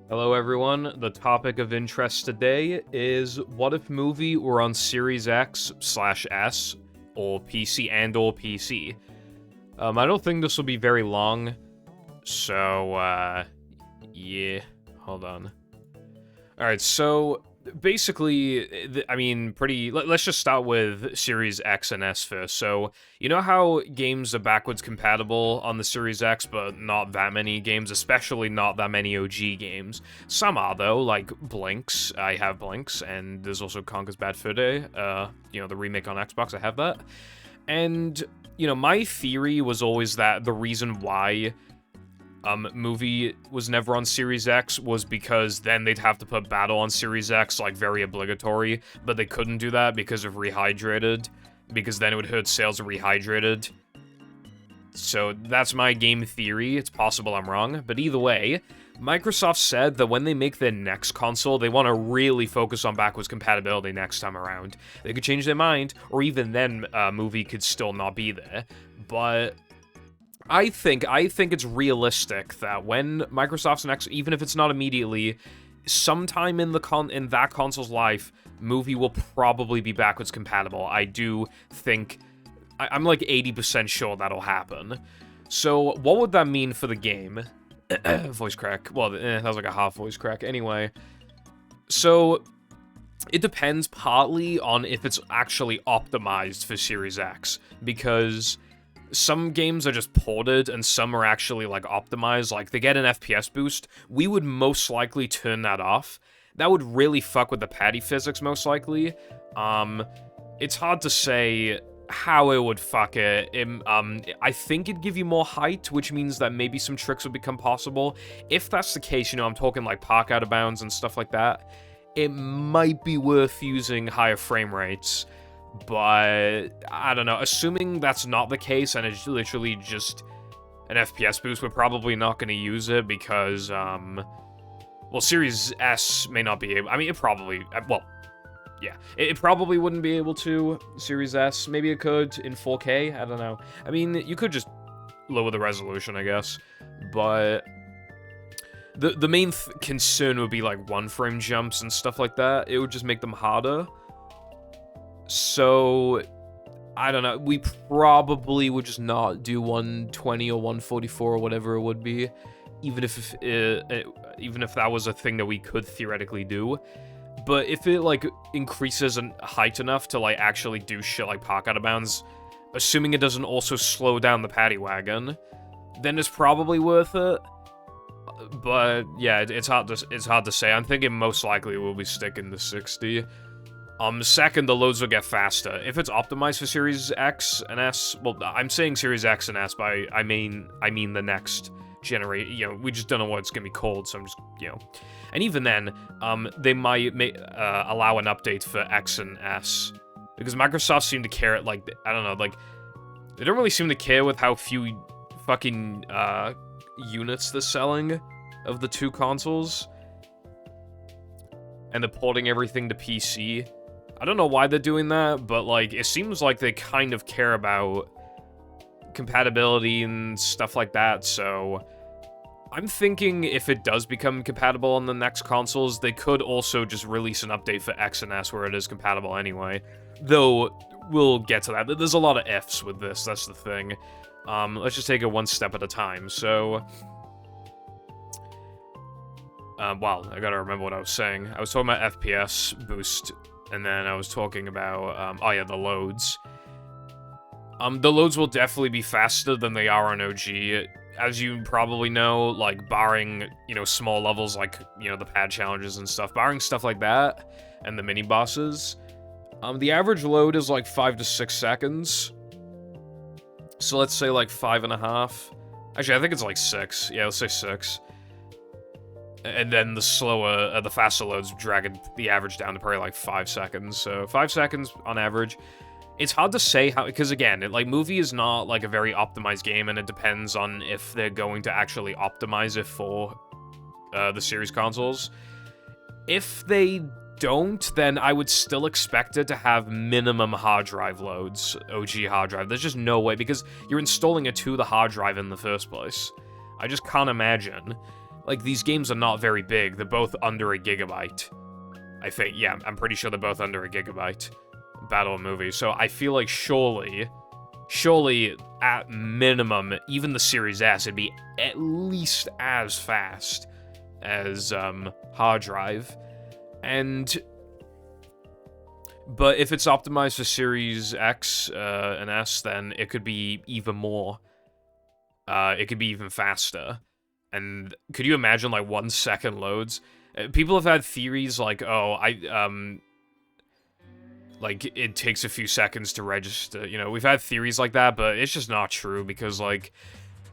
Hello everyone, the topic of interest today is what if movie were on Series X/S, or PC and/or PC? I don't think this will be very long, so, yeah, hold on. Alright, so, basically, let's just start with Series X and S first. So, you know how games are backwards compatible on the Series X, but not that many games, especially not that many OG games? Some are, though, like Blinks. I have Blinks, and there's also Conker's Bad Fur Day, the remake on Xbox, I have that. And, my theory was always that the reason why movie was never on Series X was because then they'd have to put Battle on Series X, like, very obligatory, but they couldn't do that because of Rehydrated, because then it would hurt sales of Rehydrated. So that's my game theory. It's possible I'm wrong, but either way, Microsoft said that when they make their next console, they want to really focus on backwards compatibility next time around. They could change their mind, or even then, movie could still not be there, but I think it's realistic that when Microsoft's next, even if it's not immediately, sometime in that console's life, movie will probably be backwards compatible. I do think, I'm like 80% sure that'll happen. So what would that mean for the game? Voice crack. Well, that was like a half voice crack. Anyway, so it depends partly on if it's actually optimized for Series X, because some games are just ported, and some are actually, like, optimized. Like, they get an FPS boost. We would most likely turn that off. That would really fuck with the patty physics, most likely. It's hard to say how it would fuck it. I think it'd give you more height, which means that maybe some tricks would become possible. If that's the case, I'm talking, like, park out of bounds and stuff like that, it might be worth using higher frame rates. But, I don't know, assuming that's not the case and it's literally just an FPS boost, we're probably not going to use it because, well, Series S may not be able, I mean, it probably, well, yeah, it probably wouldn't be able to, Series S, maybe it could in 4K, I don't know. I mean, you could just lower the resolution, I guess, but the main concern would be, like, one-frame jumps and stuff like that. It would just make them harder. So, I don't know, we probably would just not do 120 or 144 or whatever it would be, even if that was a thing that we could theoretically do. But if it, like, increases in height enough to, like, actually do shit like park out of bounds, assuming it doesn't also slow down the paddy wagon, then it's probably worth it. But, yeah, it's hard to say. I'm thinking most likely we'll be sticking to 60. Second, the loads will get faster. If it's optimized for Series X and S, well, I'm saying Series X and S, but I mean the next generation, we just don't know what it's gonna be called, so I'm just, And even then, they might allow an update for X and S, because Microsoft seem to care, like, I don't know, like, they don't really seem to care with how few fucking, units they're selling of the two consoles, and they're porting everything to PC. I don't know why they're doing that, but, like, it seems like they kind of care about compatibility and stuff like that, so I'm thinking if it does become compatible on the next consoles, they could also just release an update for X and S where it is compatible anyway. Though, we'll get to that. There's a lot of ifs with this, that's the thing. Let's just take it one step at a time, so wow, I gotta remember what I was saying. I was talking about FPS boost, and then I was talking about, oh yeah, the loads. The loads will definitely be faster than they are on OG. As you probably know, like, barring, small levels like, the pad challenges and stuff, barring stuff like that, and the mini-bosses, the average load is, like, 5 to 6 seconds. So let's say, like, 5.5. Actually, I think it's, like, 6. Yeah, let's say 6. And then the faster loads dragging the average down to probably like 5 seconds. So 5 seconds on average. It's hard to say how, because again, movie is not like a very optimized game, and it depends on if they're going to actually optimize it for the series consoles. If they don't, then I would still expect it to have minimum hard drive loads, OG hard drive. There's just no way, because you're installing it to the hard drive in the first place. I just can't imagine. like, these games are not very big. They're both under a gigabyte. I think, yeah, I'm pretty sure they're both under a gigabyte. Battle of movies. So I feel like surely, at minimum, even the Series S, it'd be at least as fast as, hard drive. But if it's optimized for Series X and S, then it could be even more. It could be even faster. And could you imagine, like, 1 second loads? People have had theories like, oh, like, it takes a few seconds to register. You know, we've had theories like that, but it's just not true, because, like,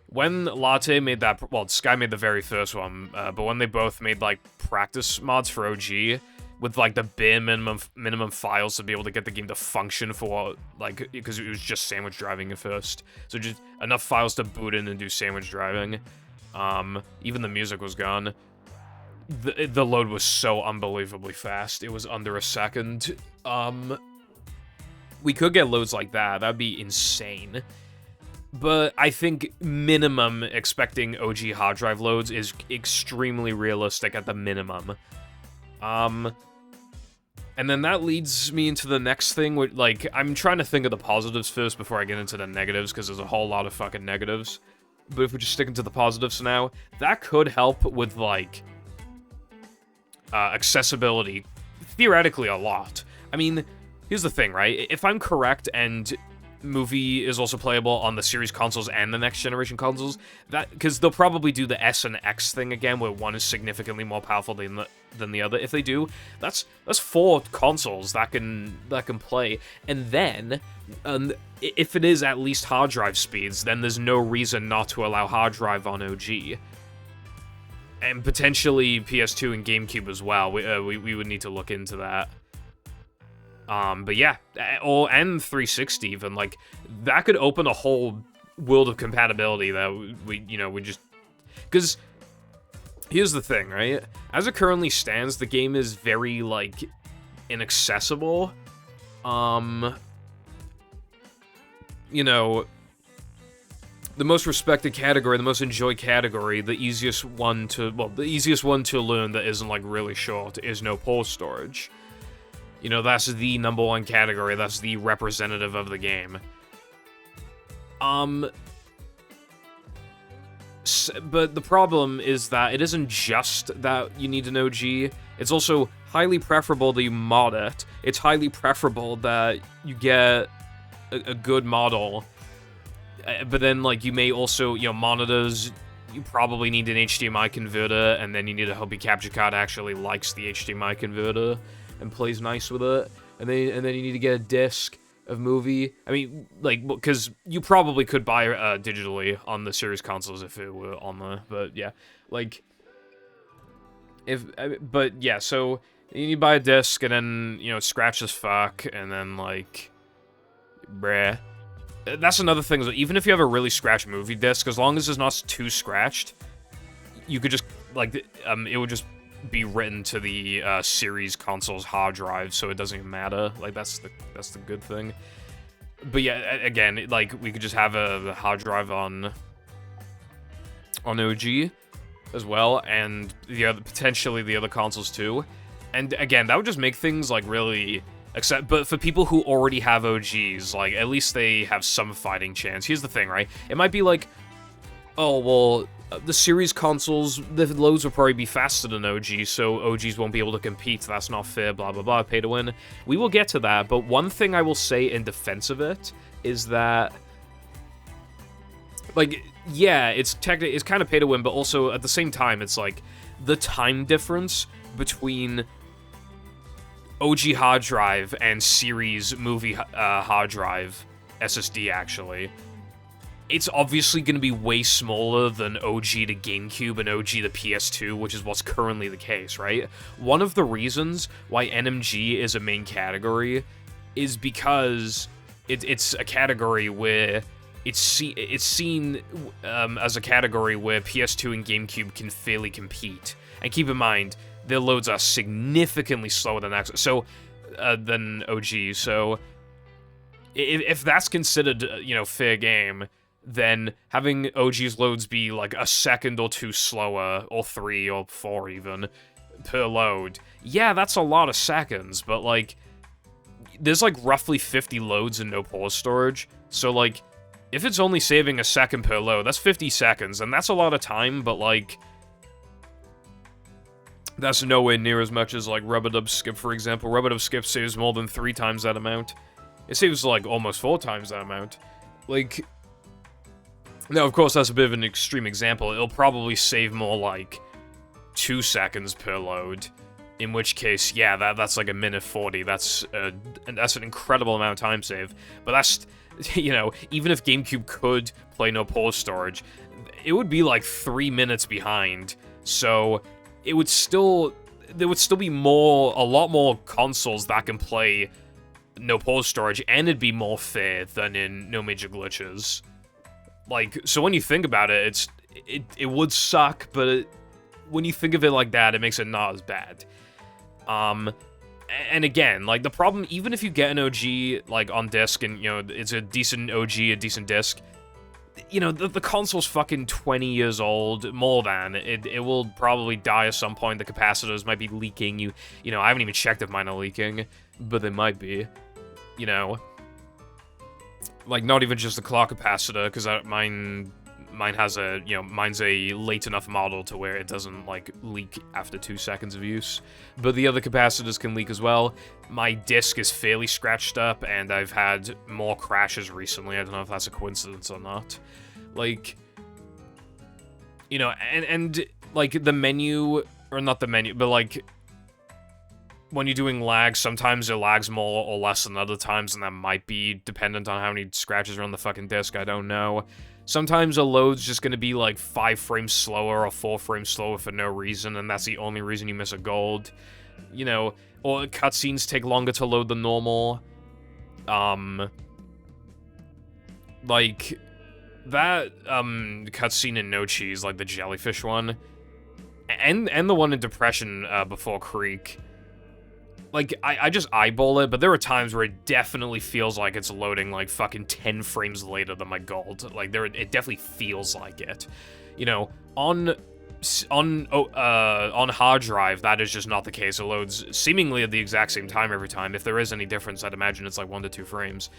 when Latte made that, well, Sky made the very first one, but when they both made, like, practice mods for OG, with, like, the bare minimum files to be able to get the game to function for, like, because it was just sandwich driving at first. So just enough files to boot in and do sandwich driving. Even the music was gone. The load was so unbelievably fast. It was under a second. We could get loads like that. That'd be insane. But I think minimum expecting OG hard drive loads is extremely realistic at the minimum. And then that leads me into the next thing, which, like, I'm trying to think of the positives first before I get into the negatives, because there's a whole lot of fucking negatives. But if we're just sticking to the positives for now, that could help with, like, accessibility, theoretically a lot. I mean, here's the thing, right? If I'm correct and movie is also playable on the series consoles and the next generation consoles, that, because they'll probably do the S and X thing again, where one is significantly more powerful than the other. If they do, that's 4 consoles that can play. And then, if it is at least hard drive speeds, then there's no reason not to allow hard drive on OG. And potentially PS2 and GameCube as well. We would need to look into that. But yeah, and 360 even, like, that could open a whole world of compatibility that we just, because here's the thing, right? As it currently stands, the game is very, like, inaccessible. You know, the most respected category, the most enjoyed category, the easiest one to learn that isn't, like, really short is no port storage. You know, that's the #1 category, that's the representative of the game. But the problem is that it isn't just that you need an OG, it's also highly preferable that you mod it. It's highly preferable that you get a good model. But then, like, you may also, you know, monitors, you probably need an HDMI converter, and then you need a hope your capture card actually likes the HDMI converter and plays nice with it. And then you need to get a disc of movie. I mean, like, because you probably could buy digitally on the series consoles if it were on the, but yeah, like, but yeah, so you need to buy a disc, and then, you know, scratch as fuck, and then, like, bruh. That's another thing, is that even if you have a really scratched movie disc, as long as it's not too scratched, you could just, like, it would just be written to the series console's hard drive, so it doesn't even matter. Like, that's the good thing. But yeah, again, like, we could just have a hard drive on OG as well, and potentially the other consoles too. And again, that would just make things, like, really, but for people who already have OGs, like, at least they have some fighting chance. Here's the thing, right? It might be like, oh, well, the series consoles, the loads will probably be faster than OG, so OGs won't be able to compete. That's not fair, blah, blah, blah, pay to win. We will get to that, but one thing I will say in defense of it is that, like, yeah, it's kind of pay to win, but also at the same time, it's like the time difference between OG hard drive and series movie hard drive, SSD actually, it's obviously going to be way smaller than OG to GameCube and OG to PS2, which is what's currently the case, right? One of the reasons why NMG is a main category is because it's a category where it's seen as a category where PS2 and GameCube can fairly compete. And keep in mind, their loads are significantly slower than OG. So if that's considered, you know, fair game, then having OG's loads be like a second or two slower, or 3 or 4 even, per load. Yeah, that's a lot of seconds, but like, there's like roughly 50 loads in no pause storage, so like, if it's only saving a second per load, that's 50 seconds, and that's a lot of time, but like, that's nowhere near as much as like Rub-a-Dub Skip, for example. Rub-a-Dub Skip saves more than 3 times that amount. It saves like almost 4 times that amount. Like, now of course that's a bit of an extreme example. It'll probably save more like 2 seconds per load. In which case, yeah, that's like a minute 40. That's an incredible amount of time save. But that's, you know, even if GameCube could play no pause storage, it would be like 3 minutes behind. So there would still be a lot more consoles that can play no pause storage, and it'd be more fair than in no major glitches. Like, so when you think about it, it would suck, but when you think of it like that, it makes it not as bad. And again, like, the problem, even if you get an OG, like, on disc, and, you know, it's a decent OG, a decent disc, you know, the console's fucking 20 years old, more than. It will probably die at some point. The capacitors might be leaking. You know, I haven't even checked if mine are leaking, but they might be, you know. Like, not even just the clock capacitor, because mine has a, you know, mine's a late enough model to where it doesn't, like, leak after 2 seconds of use. But the other capacitors can leak as well. My disc is fairly scratched up, and I've had more crashes recently. I don't know if that's a coincidence or not. Like, you know, and like, the menu, or not the menu, but, like, when you're doing lag, sometimes it lags more or less than other times, and that might be dependent on how many scratches are on the fucking disc, I don't know. Sometimes a load's just gonna be like 5 frames slower or 4 frames slower for no reason, and that's the only reason you miss a gold. You know, or cutscenes take longer to load than normal. Like, that, cutscene in No Cheese, like the jellyfish one, and the one in Depression, before Creek, like, I just eyeball it, but there are times where it definitely feels like it's loading, like, fucking 10 frames later than my gold. Like, it definitely feels like it. You know, on hard drive, that is just not the case. It loads seemingly at the exact same time every time. If there is any difference, I'd imagine it's like 1 to 2 frames.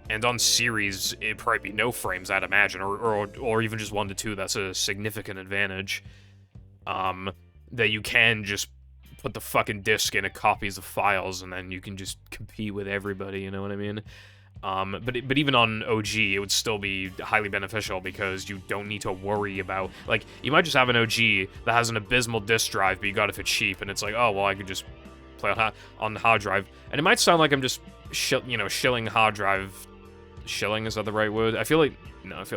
And on series, it'd probably be no frames, I'd imagine, or even just 1 to 2. That's a significant advantage. That you can just put the fucking disc in, it copies the files, and then you can just compete with everybody, you know what I mean? But even on OG, it would still be highly beneficial, because you don't need to worry about, like, you might just have an OG that has an abysmal disk drive, but you got it for cheap, and it's like, oh, well, I could just play on hard drive. And it might sound like I'm just, shilling hard drive. Shilling, is that the right word? I feel like, is that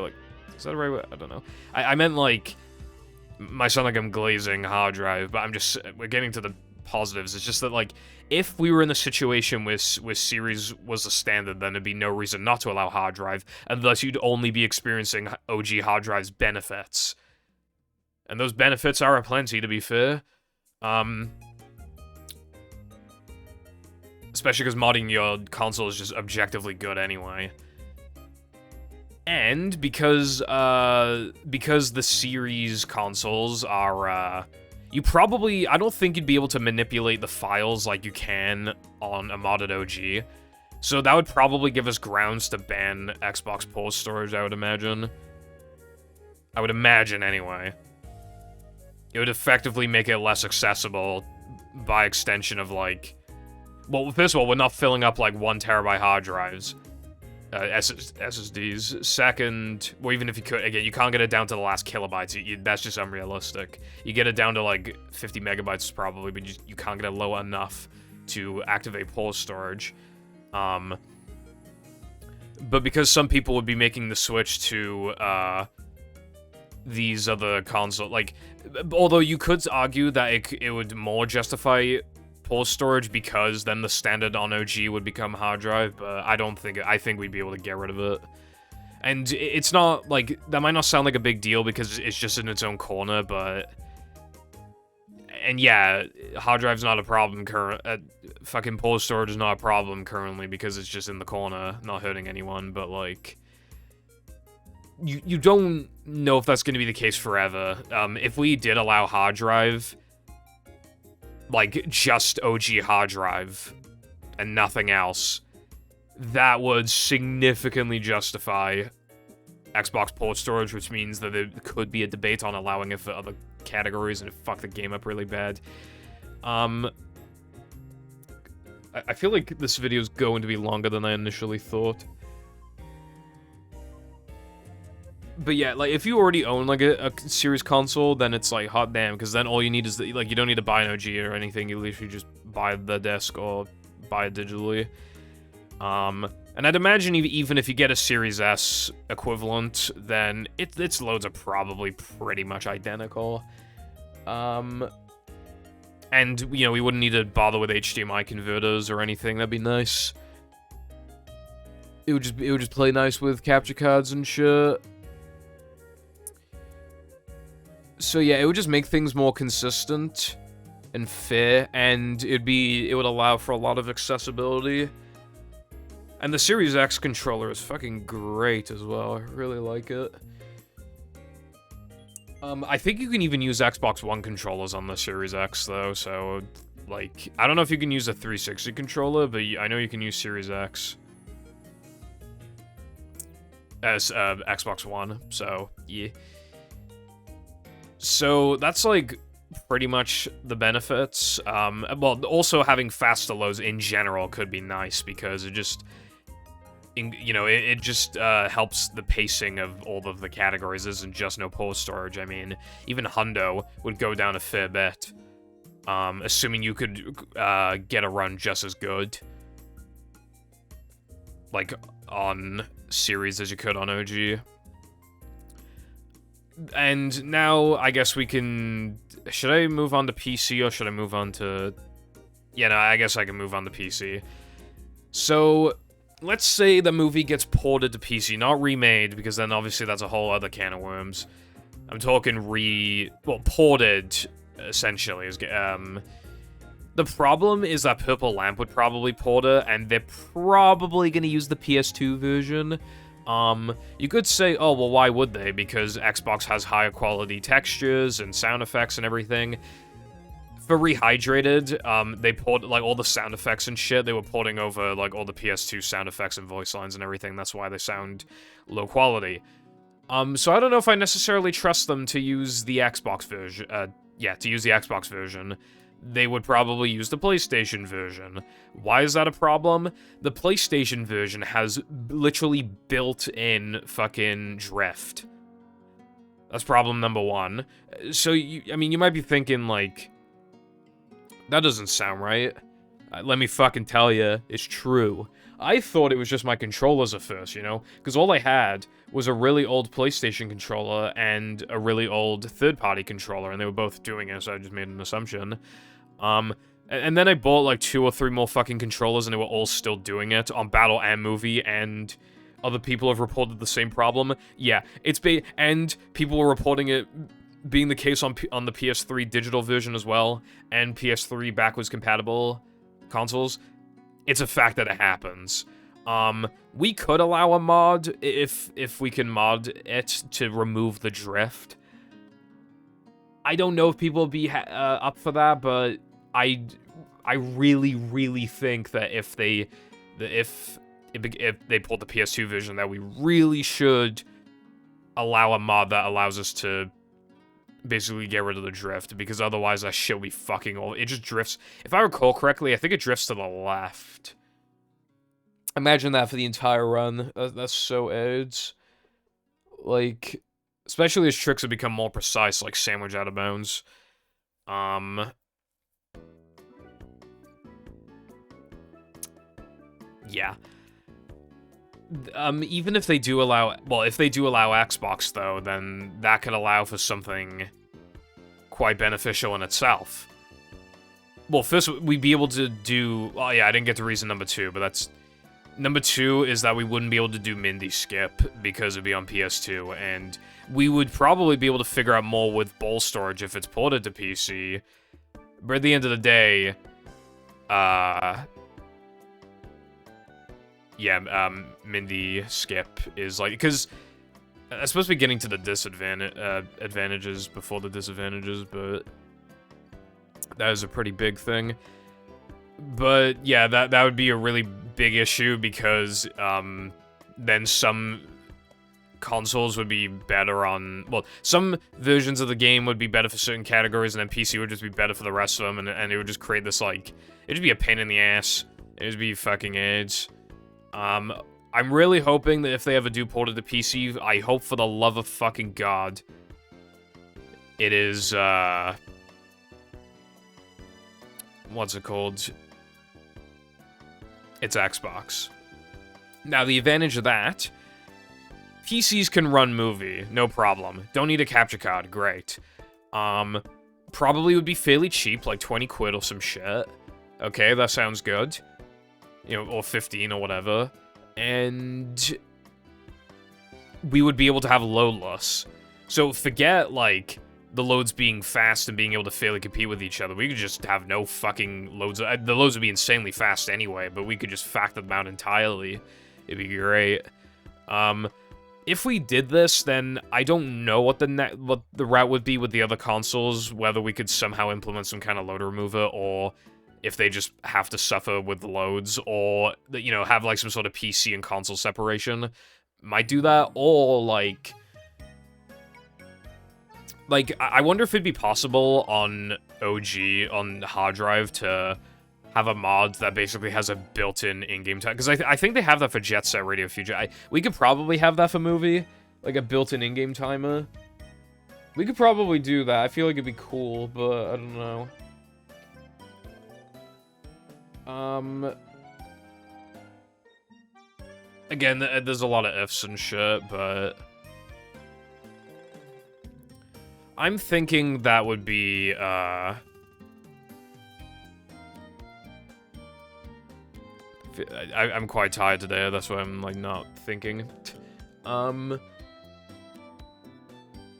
the right word? I don't know. I meant, like, might sound like I'm glazing hard drive, but we're getting to the positives. It's just that, like, if we were in a situation where series was the standard, then there'd be no reason not to allow hard drive, and thus you'd only be experiencing OG hard drive's benefits. And those benefits are aplenty, to be fair. Especially because modding your console is just objectively good anyway. And because the series consoles are, I don't think you'd be able to manipulate the files like you can on a modded OG. So that would probably give us grounds to ban Xbox pause storage, I would imagine. I would imagine, anyway. It would effectively make it less accessible by extension of, like... Well, first of all, we're not filling up, like, 1 terabyte hard drives. SSDs. Second, well, even if you could, again, you can't get it down to the last kilobytes. That's just unrealistic. You get it down to, like, 50 megabytes probably, but you can't get it low enough to activate pause storage. But because some people would be making the switch to, these other consoles, like, although you could argue that it would more justify pause storage, because then the standard on OG would become hard drive, but I think we'd be able to get rid of it. And it's not, like, that might not sound like a big deal because it's just in its own corner, but... And yeah, hard drive's not a problem fucking pause storage is not a problem currently because it's just in the corner, not hurting anyone, but, like... you don't know if that's going to be the case forever. If we did allow hard drive, like, just OG hard drive, and nothing else, that would significantly justify Xbox port storage, which means that there could be a debate on allowing it for other categories, and it fucked the game up really bad. I feel like this video is going to be longer than I initially thought. But yeah, like, if you already own, like, a series console, then it's like, hot damn, because then all you need is, like, you don't need to buy an OG or anything, you literally just buy the disc or buy it digitally. And I'd imagine even if you get a Series S equivalent, then its loads are probably pretty much identical. And, you know, we wouldn't need to bother with HDMI converters or anything, that'd be nice. It would just play nice with capture cards and shit. So yeah, it would just make things more consistent and fair, and it would allow for a lot of accessibility. And the Series X controller is fucking great as well. I really like it. I think you can even use Xbox One controllers on the Series X, though, so, like, I don't know if you can use a 360 controller, but I know you can use Series X as Xbox One, so, yeah. So, that's, like, pretty much the benefits. Well, also having faster loads in general could be nice, because it just... you know, it just helps the pacing of all of the categories. Isn't just no port storage. I mean, even Hundo would go down a fair bit, assuming you could get a run just as good, like, on Series as you could on OG. And now, I guess we can... Should I move on to PC, or should I move on to... Yeah, no, I guess I can move on to PC. So... let's say the movie gets ported to PC, not remade, because then obviously that's a whole other can of worms. I'm talking ported, essentially. The problem is that Purple Lamp would probably port it, and they're probably gonna use the PS2 version. You could say, oh, well, why would they? Because Xbox has higher quality textures and sound effects and everything. For Rehydrated, they ported, like, all the sound effects and shit, they were porting over, like, all the PS2 sound effects and voice lines and everything, that's why they sound low quality. So I don't know if I necessarily trust them to use the Xbox version, to use the Xbox version. They would probably use the PlayStation version. Why is that a problem? The PlayStation version has literally built-in fucking drift. That's problem number one. So, I mean, you might be thinking, like... that doesn't sound right. Let me fucking tell you, it's true. I thought it was just my controllers at first, you know? Because all I had was a really old PlayStation controller and a really old third-party controller, and they were both doing it, so I just made an assumption. And then I bought, like, 2 or 3 more fucking controllers, and they were all still doing it on Battle and Movie, and other people have reported the same problem. Yeah, and people were reporting it being the case on the PS3 digital version as well, and PS3 backwards compatible consoles. It's a fact that it happens. We could allow a mod if we can mod it to remove the drift. I don't know if people will be up for that, but I really, really think that if they pull the PS2 version, that we really should allow a mod that allows us to basically get rid of the drift, because otherwise that shit will be fucking old. It just drifts. If I recall correctly, I think it drifts to the left. Imagine that for the entire run. That's so AIDS. Like, especially as tricks have become more precise, like sandwich out of bounds. Yeah. Even if they do allow... well, if they do allow Xbox, though, then that could allow for something quite beneficial in itself. Well, first, we'd be able to do... oh, yeah, I didn't get to reason number 2, but that's... number 2 is that we wouldn't be able to do Mindy Skip because it'd be on PS2, and we would probably be able to figure out more with bowl storage if it's ported to PC. But at the end of the day, yeah, Mindy Skip is like... because I'm supposed to be getting to the advantages before the disadvantages, but that is a pretty big thing. But yeah, that would be a really big issue because then some consoles would be better on, well, some versions of the game would be better for certain categories, and then PC would just be better for the rest of them, and it would just create this, like, it'd just be a pain in the ass. It'd just be fucking AIDS. I'm really hoping that if they ever do port it to PC, I hope for the love of fucking God, it is, what's it called? It's Xbox. Now, the advantage of that, PCs can run movie, no problem. Don't need a capture card, great. Probably would be fairly cheap, like 20 quid or some shit. Okay, that sounds good. You know, or 15 or whatever. And we would be able to have loadless. So forget, like, the loads being fast and being able to fairly compete with each other. We could just have no fucking loads. The loads would be insanely fast anyway, but we could just factor them out entirely. It'd be great. If we did this, then I don't know what the route would be with the other consoles, whether we could somehow implement some kind of load remover, or if they just have to suffer with the loads, or, you know, have, like, some sort of PC and console separation. Might do that, or, like, I wonder if it'd be possible on OG, on hard drive, to have a mod that basically has a built-in in-game time. Because I think they have that for Jet Set Radio Future. We could probably have that for movie, like a built-in in-game timer. We could probably do that. I feel like it'd be cool, but I don't know. Again, there's a lot of ifs and shit, but I'm thinking that would be, I'm quite tired today, that's why I'm, like, not thinking.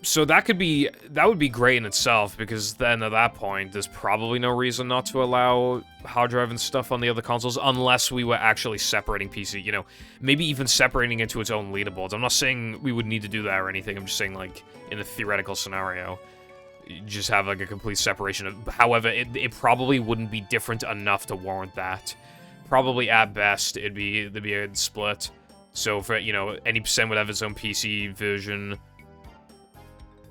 So that would be great in itself, because then at that point, there's probably no reason not to allow hard drive and stuff on the other consoles, unless we were actually separating PC, you know, maybe even separating into its own leaderboards. I'm not saying we would need to do that or anything, I'm just saying, like, in a theoretical scenario, you just have, like, a complete separation of, however, it probably wouldn't be different enough to warrant that. Probably, at best, there'd be a split. So for, you know, any percent would have its own PC version.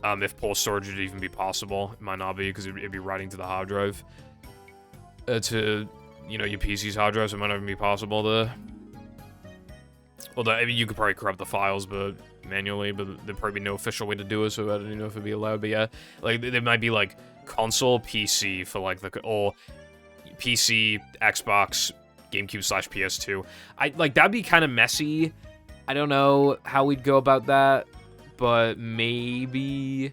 If port storage would even be possible. It might not be, because it'd be writing to the hard drive. To, you know, your PC's hard drive, so it might not even be possible to... Although, I mean, you could probably corrupt the files, but manually, but there'd probably be no official way to do it, so I don't even know if it'd be allowed, but yeah. Like, there might be, like, console, PC for, like, or PC, Xbox, GameCube/PS2. Like, that'd be kind of messy. I don't know how we'd go about that. But maybe...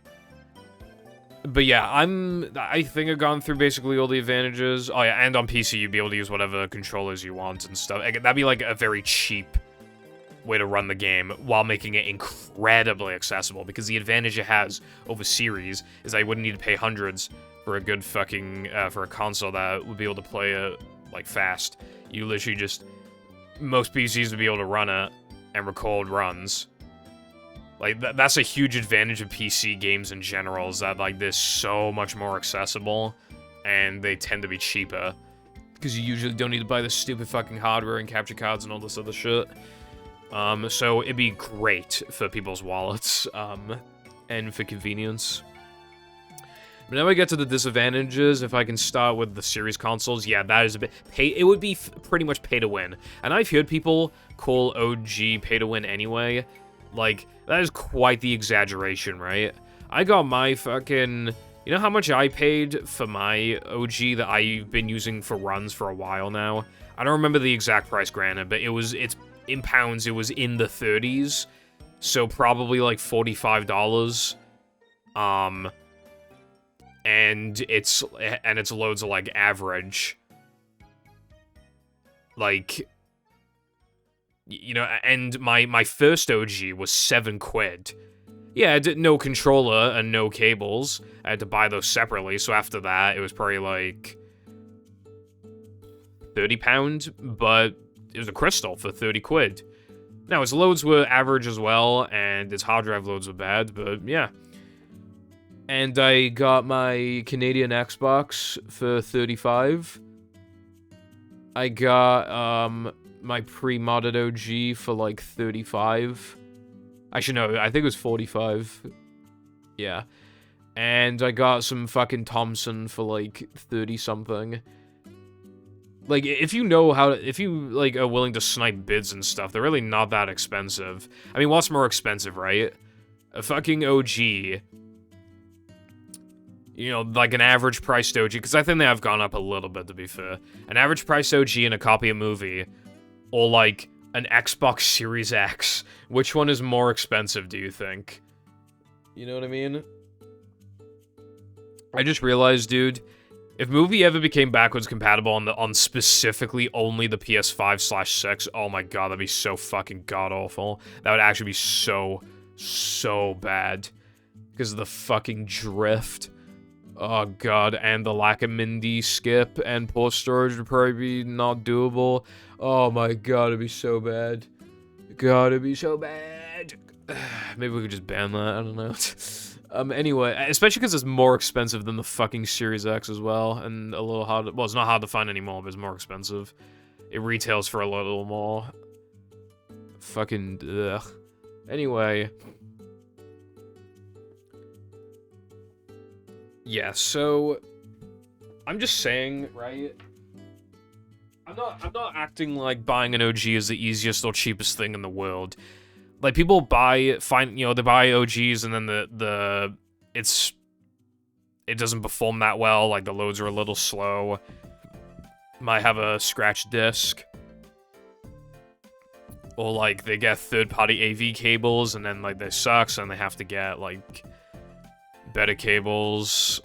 But yeah, I think I've gone through basically all the advantages. Oh yeah, and on PC you'd be able to use whatever controllers you want and stuff. That'd be like a very cheap way to run the game while making it incredibly accessible, because the advantage it has over Series is I wouldn't need to pay hundreds for a good fucking, for a console that would be able to play it, like, fast. You literally just... Most PCs would be able to run it and record runs. Like, that's a huge advantage of PC games in general, is that, like, they're so much more accessible, and they tend to be cheaper. Because you usually don't need to buy the stupid fucking hardware and capture cards and all this other shit. So it'd be great for people's wallets, and for convenience. But now we get to the disadvantages. If I can start with the Series consoles, yeah, that is a bit... It would be pretty much pay to win. And I've heard people call OG pay to win anyway. Like, that is quite the exaggeration, right? I got my fucking... You know how much I paid for my OG that I've been using for runs for a while now? I don't remember the exact price, granted, but it's in pounds, it was in the 30s. So probably like $45. And its loads are like average. Like... You know, and my first OG was 7 quid. Yeah, I did no controller and no cables. I had to buy those separately, so after that, it was probably like £30, but it was a crystal for 30 quid. Now, its loads were average as well, and its hard drive loads were bad, but yeah. And I got my Canadian Xbox for $35. I got, my pre-modded OG for, like, $35. Actually, no, I think it was $45. Yeah. And I got some fucking Thompson for, like, 30-something. Like, if you know how to, if you, like, are willing to snipe bids and stuff, they're really not that expensive. I mean, what's more expensive, right? A fucking OG. You know, like an average priced OG, because I think they have gone up a little bit, to be fair. An average priced OG and a copy of movie, or, like, an Xbox Series X. Which one is more expensive, do you think? You know what I mean? I just realized, dude, if movie ever became backwards compatible on specifically only the PS5/6, oh my god, that'd be so fucking god-awful. That would actually be so bad. Because of the fucking drift. Oh god, and the lack of MIDI skip and port storage would probably be not doable. Oh my god, it'd be so bad. God, it'd be so bad. Maybe we could just ban that, I don't know. Anyway, especially because it's more expensive than the fucking Series X as well, and a little hard. Well, it's not hard to find anymore, but it's more expensive. It retails for a little more. Fucking ugh. Anyway, yeah. So I'm just saying, right? I'm not acting like buying an OG is the easiest or cheapest thing in the world. Like, people they buy OGs and then it doesn't perform that well, like, the loads are a little slow. Might have a scratched disc. Or, like, they get third-party AV cables, and then, like, they sucks, and they have to get, like, better cables.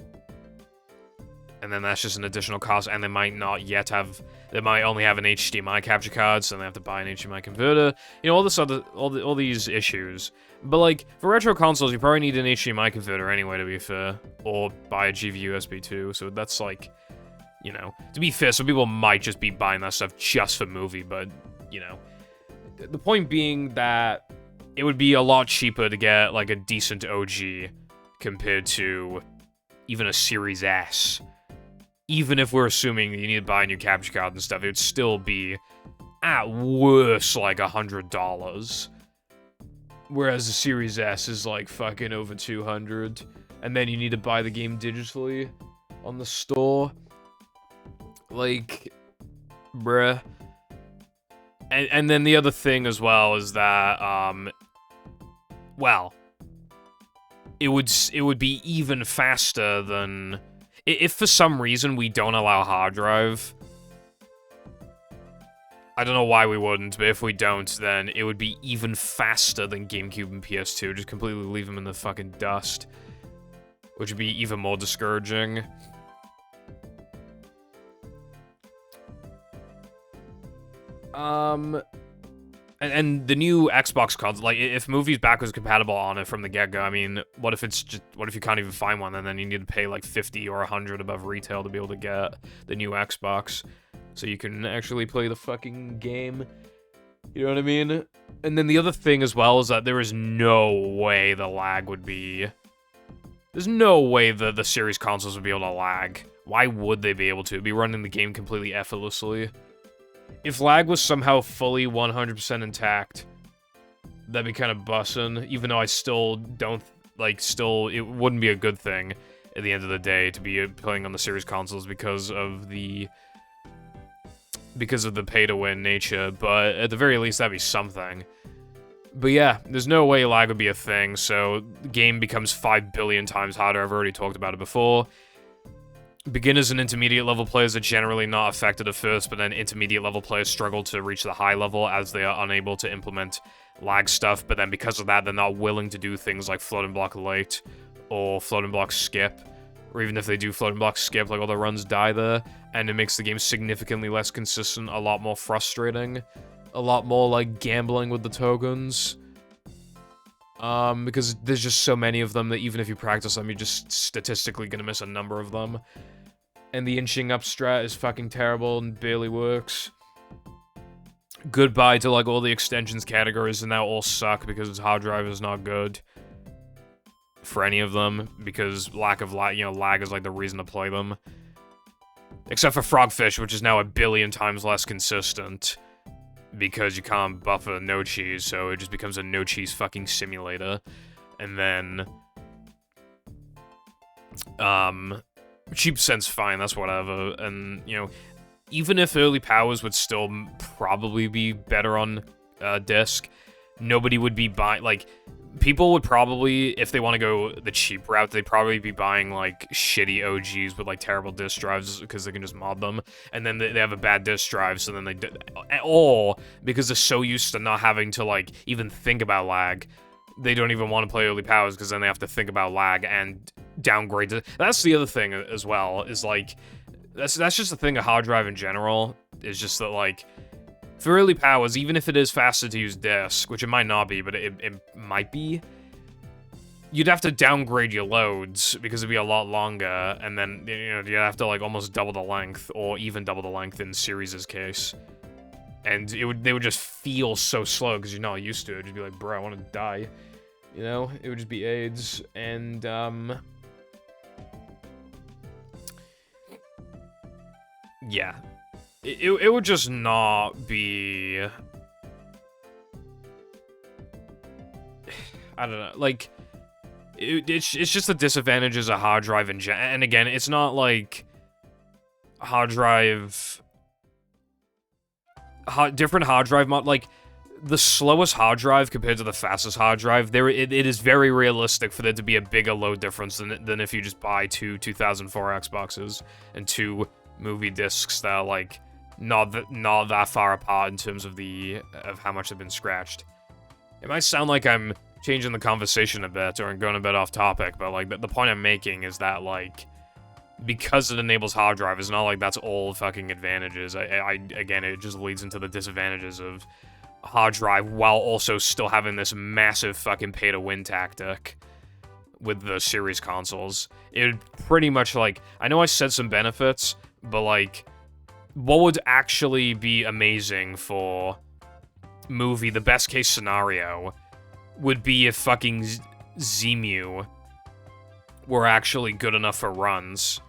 And then that's just an additional cost, and they might not yet have... They might only have an HDMI capture card, so they have to buy an HDMI converter. You know, all these issues. But, like, for retro consoles, you probably need an HDMI converter anyway, to be fair. Or buy a GV USB 2, so that's, like, you know... To be fair, some people might just be buying that stuff just for movie, but, you know... The point being that it would be a lot cheaper to get, like, a decent OG compared to even a Series S. Even if we're assuming that you need to buy a new capture card and stuff, it would still be, at worst, like $100. Whereas the Series S is, like, fucking over $200. And then you need to buy the game digitally on the store. Like, bruh. And then the other thing as well is that, well, it would be even faster than... If for some reason we don't allow hard drive, I don't know why we wouldn't, but if we don't, then it would be even faster than GameCube and PS2. Just completely leave them in the fucking dust, which would be even more discouraging. And the new Xbox console, like, if movie's backwards compatible on it from the get-go, I mean, what if you can't even find one, and then you need to pay, like, 50 or 100 above retail to be able to get the new Xbox, so you can actually play the fucking game, you know what I mean? And then the other thing as well is that there is no way the lag would be... There's no way the series consoles would be able to lag. Why would they be able to? It'd be running the game completely effortlessly. If lag was somehow fully 100% intact, that'd be kind of bussin', even though I still don't, like, it wouldn't be a good thing at the end of the day to be playing on the series consoles because of the pay-to-win nature, but at the very least, that'd be something. But yeah, there's no way lag would be a thing, so the game becomes 5 billion times harder. I've already talked about it before. Beginners and intermediate level players are generally not affected at first, but then intermediate level players struggle to reach the high level as they are unable to implement lag stuff, but then because of that, they're not willing to do things like floating block late or floating block skip, or even if they do floating block skip, like, all the runs die there, and it makes the game significantly less consistent, a lot more frustrating, a lot more like gambling with the tokens. Because there's just so many of them that even if you practice them, you're just statistically gonna miss a number of them. And the inching up strat is fucking terrible and barely works. goodbye to, like, all the extensions categories, and now all suck because its hard drive is not good for any of them, because lag is, like, the reason to play them. Except for Frogfish, which is now 1 billion times less consistent, because you can't buffer no cheese, so it just becomes a no cheese fucking simulator. And then, cheap sense, fine, that's whatever, and, you know, even if early powers would still probably be better on disc, nobody would be buying, like, people would probably, if they want to go the cheap route, they'd probably be buying, like, shitty OGs with, like, terrible disk drives, because they can just mod them, and then they have a bad disk drive, so then or, because they're so used to not having to, like, even think about lag, they don't even want to play early powers, because then they have to think about lag and downgrade it. That's the other thing as well, is, like, that's just the thing of hard drive in general, is just that, like, for early powers, even if it is faster to use disk, which it might not be, but it might be, you'd have to downgrade your loads, because it'd be a lot longer, and then, you know, you'd have to, like, almost double the length, or even double the length in Series' case. And they would just feel so slow, because you're not used to it. It'd just be like, bro, I want to die. You know? It would just be AIDS, and, yeah. It would just not be... I don't know, like... It's just the disadvantages of hard drive and again, it's not like... Hard drive... different hard drive mod, like... The slowest hard drive compared to the fastest hard drive, it is very realistic for there to be a bigger load difference than if you just buy two 2004 Xboxes and two movie discs that are, like, not that far apart in terms of how much they've been scratched. It might sound like I'm changing the conversation a bit or going a bit off topic, but, like, the point I'm making is that, like, because it enables hard drive, it's not like that's all fucking advantages. Again, it just leads into the disadvantages of hard drive while also still having this massive fucking pay-to-win tactic with the series consoles. It would pretty much, like, I know I said some benefits, but, like, what would actually be amazing for movie, the best case scenario, would be if fucking Zemu were actually good enough for runs.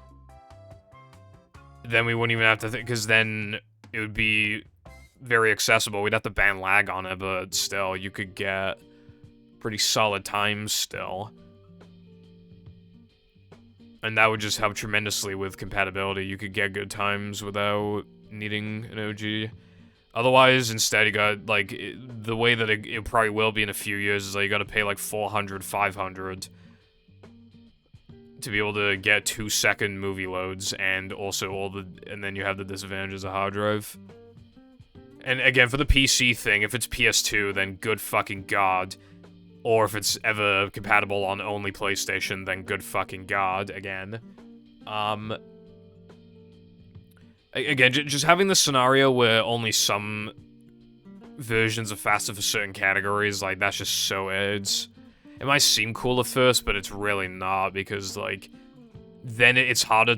Then we wouldn't even have to think, because then it would be very accessible. We'd have to ban lag on it, but still, you could get pretty solid times still. And that would just help tremendously with compatibility. You could get good times without needing an OG. Otherwise, instead, you got, like, the way that it probably will be in a few years is that you gotta pay, like, 400, 500 to be able to get 2-second movie loads, and also and then you have the disadvantages of hard drive. And again, for the PC thing, if it's PS2, then good fucking god. Or if it's ever compatible on only PlayStation, then good fucking god, again. Again, just having the scenario where only some versions are faster for certain categories, like, that's just so AIDS. It might seem cool at first, but it's really not, because, like, then it's harder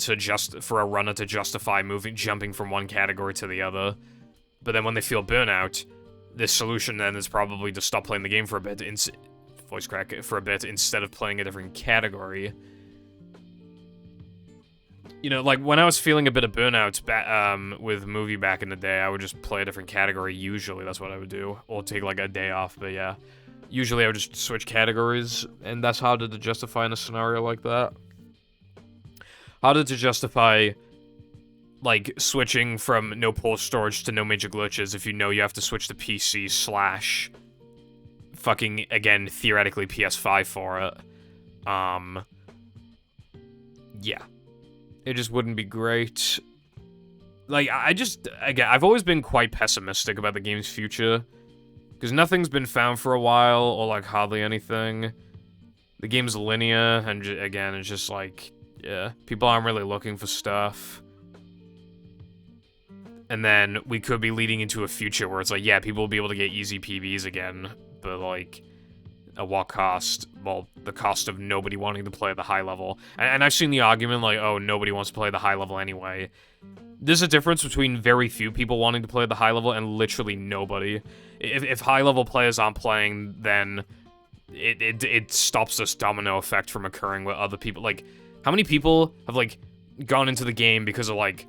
for a runner to justify jumping from one category to the other. But then when they feel burnout, the solution then is probably to stop playing the game for a bit, voice crack, for a bit, instead of playing a different category. You know, like, when I was feeling a bit of burnout with movie back in the day, I would just play a different category, usually, that's what I would do. Or take, like, a day off, but yeah. Usually I would just switch categories, and that's harder to justify in a scenario like that. Harder to justify, like, switching from no port storage to no major glitches if you know you have to switch to PC / fucking, again, theoretically PS5 for it. Yeah. It just wouldn't be great. Like, again, I've always been quite pessimistic about the game's future, because nothing's been found for a while, or, like, hardly anything. The game's linear, and again, it's just, like, yeah, people aren't really looking for stuff. And then we could be leading into a future where it's like, yeah, people will be able to get easy PBs again, but, like, at what cost? Well, the cost of nobody wanting to play at the high level. And I've seen the argument, like, oh, nobody wants to play the high level anyway. There's a difference between very few people wanting to play at the high level and literally nobody. If high level players aren't playing, then it stops this domino effect from occurring with other people. Like, how many people have, like, gone into the game because of, like,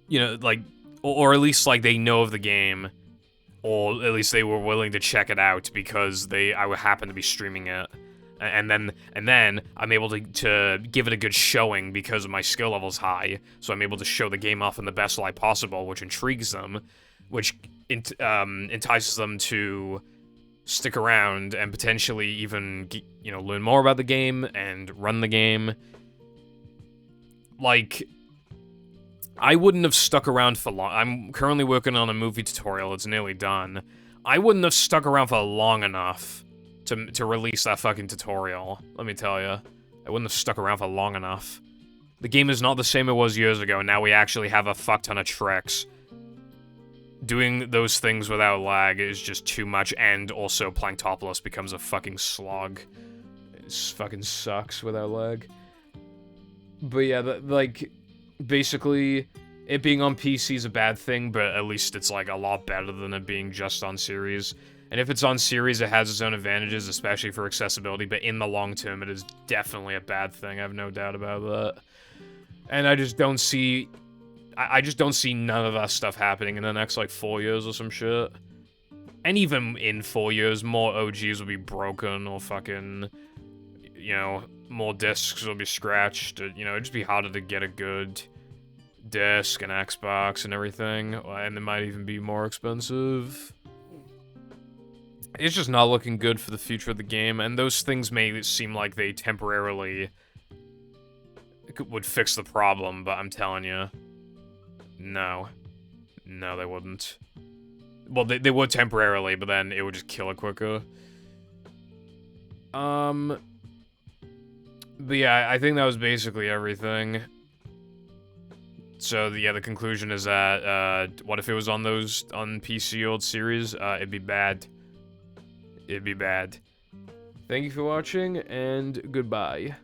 you know, like, or at least, like, they know of the game, or at least they were willing to check it out because I would happen to be streaming it. And then I'm able to give it a good showing because my skill level's high, so I'm able to show the game off in the best light possible, which intrigues them, which entices them to stick around and potentially even, you know, learn more about the game and run the game. Like, I wouldn't have stuck around for long. I'm currently working on a movie tutorial. It's nearly done. I wouldn't have stuck around for long enough to release that fucking tutorial, let me tell you. I wouldn't have stuck around for long enough. The game is not the same it was years ago, and now we actually have a fuck ton of tricks. Doing those things without lag is just too much, and also Planktopolis becomes a fucking slog. It fucking sucks without lag. But yeah, like, basically, it being on PC is a bad thing, but at least it's, like, a lot better than it being just on Series. And if it's on Series, it has its own advantages, especially for accessibility, but in the long term, it is definitely a bad thing. I have no doubt about that. And I just don't see... I just don't see none of that stuff happening in the next, like, 4 years or some shit. And even in 4 years, more OGs will be broken or fucking... You know, more discs will be scratched. You know, it'd just be harder to get a good disc and Xbox and everything. And it might even be more expensive. It's just not looking good for the future of the game, and those things may seem like they temporarily would fix the problem, but I'm telling you, no. No, they wouldn't. Well, they would temporarily, but then it would just kill it quicker. But yeah, I think that was basically everything. So, yeah, the conclusion is that, what if it was on PC old series? It'd be bad. It'd be bad. Thank you for watching, and goodbye.